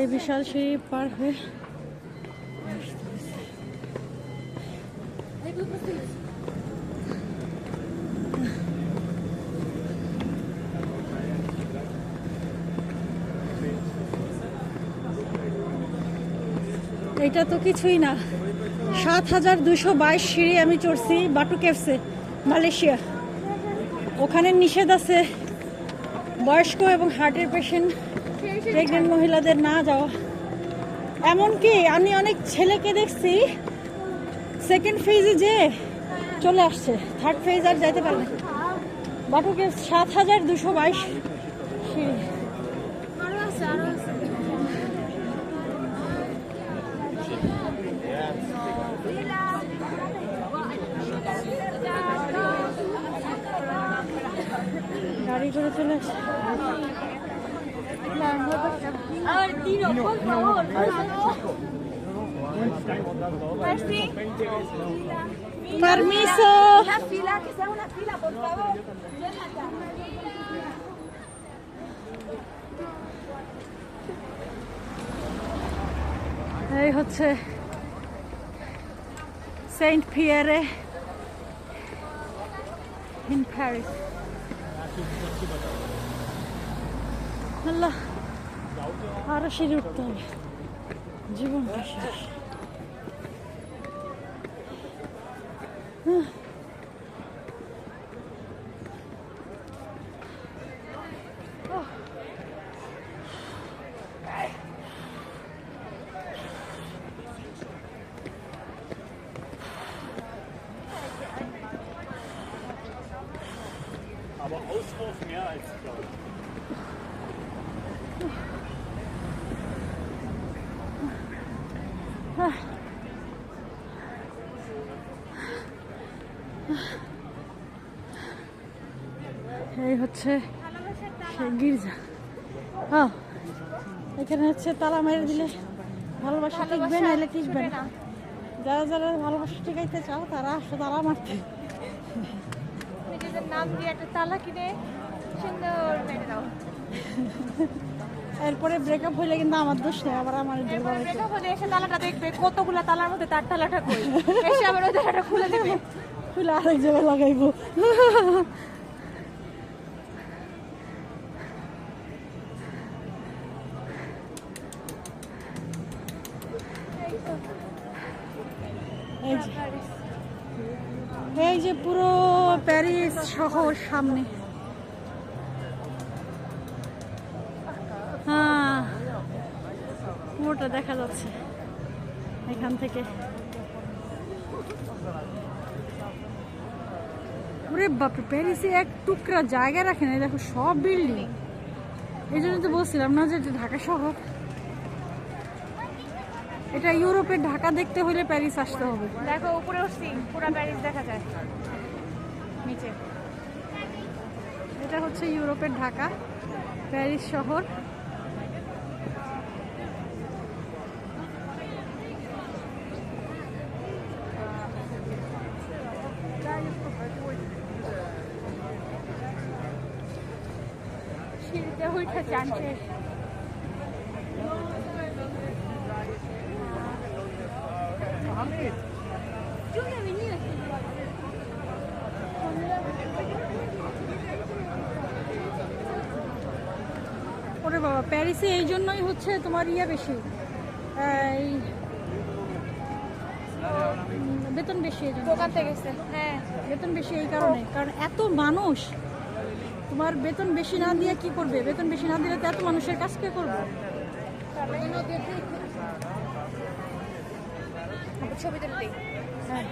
এই বিশাল সিঁড়ি পার হয়ে এটা তো কিছুই না। 7222 সিঁড়ি আমি চড়ছি বাটু কেভসে, মালয়েশিয়া। ওখানে নিষেধ আছে বয়স্ক এবং হার্টের পেশেন্ট, প্রেগনেন্ট মহিলাদের না যাওয়া। এমনকি আমি অনেক ছেলেকে দেখছি সেকেন্ড ফেজে যে চলে আসছে, থার্ড ফেজ আর যাইতে পারে না। বাটু কেভস 7222 সিঁড়ি। গাড়ি করে চলে আসছে। Permiso. Una fila, que sea una fila, por favor. এই হচ্ছে সেন্ট পিয়ারে ইন প্যারিস। আল্লাহ, আরো সিঁড়ি উঠতে হবে, জীবনটা শেষ। Aber Auswurf mehr als Klaus. এই হচ্ছে সেই গির্জা। এখানে হচ্ছে তালা মেরে দিলে ভালোবাসা টিকবে, নাইলে টিকবে না। যারা যারা ভালোবাসা টিকাইতে চাও তারা আসো তালা মারতে। নিজেদের নাম দিয়ে একটা তালা কিনে সুন্দর মেরে দাও। এরপরে ব্রেকআপ হইলে কিন্তু আমার দোষ নেই, আবার আমার ব্রেকআপ হলে এসে তালাটা দেখবে কতগুলা তালার মধ্যে তার তালাটা কই, এসে আবার ওই তালাটা খুলে দেবে, খুলে আরেক জায়গায় লাগাইবো। এই যে পুরো প্যারিস শহর সামনে। হ্যাঁ, পুরোটা দেখা যাচ্ছে এখান থেকে। ওরে বাপরে, প্যারিসে এক টুকরা জায়গা রাখে না, দেখো সব বিল্ডিং। এই জন্য তো বলছিলাম না যে এটা ঢাকা শহর। এটা ইউরোপের ঢাকা দেখতে হলে প্যারিস আসতে হবে। দেখো উপরে উঠছি, পুরো প্যারিস দেখা যায় নিচে। এটা হচ্ছে ইউরোপের ঢাকা, প্যারিস শহর। সিঁড়িতে উঠে জানছে ওরে বাবা, প্যারিসে এই জন্যই হচ্ছে তোমার ইয়া বেশি, এই বেতন বেশি। এই জন্য দোকান থেকে গেছে। হ্যাঁ, বেতন বেশি এই কারণে, কারণ এত মানুষ। তোমার বেতন বেশি না দিয়ে কি করবে? বেতন বেশি না দিলে তো এত মানুষের কাজ কে করবে? ছবি তুলে দিই। হ্যাঁ।